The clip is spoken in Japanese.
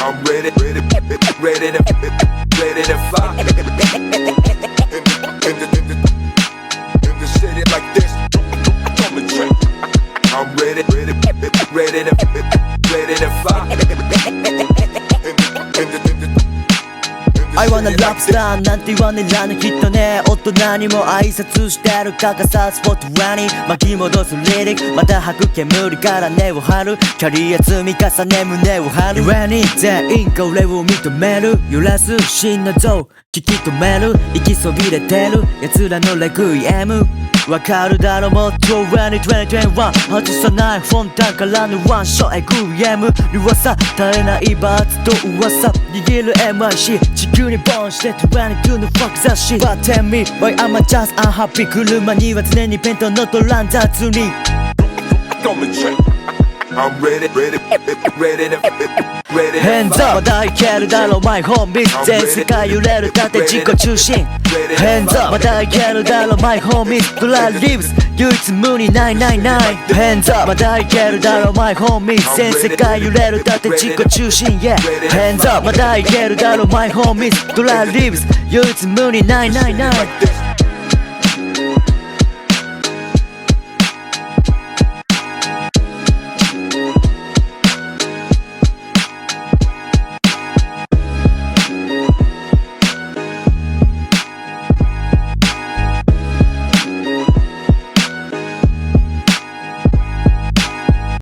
I'm ready to fight. In the city like this, come and drink. I'm ready to fight. I wanna rap star なんて言わねらぬきっとね大人にも挨拶してる欠かさスポットラに巻き戻すリリックまた吐く煙から根を張るキャリア積み重ね胸を張る上に全員が俺を認める揺らす心の像聞き止める行きそびれてる奴らのレクイエムわかるだろもっと上に2021外さないフォンタンからのワンショット XM 噂絶えないバーツと噂握る MIC 地球にボーンして22のファック雑誌 But tell me why I'm just unhappy 車には常にペンとノートラン雑に Come and drink. I'm ready to Hands up まだいけるだろ My homies 全世界揺れるだって自己中心 Hands up まだいけるだろ My homies ドラリブス唯一無二999 Hands up まだいけるだろ My homies 全世界揺れるだって自己中心 Yeah Hands up まだいけるだろ My homies ドラリブス唯一無二999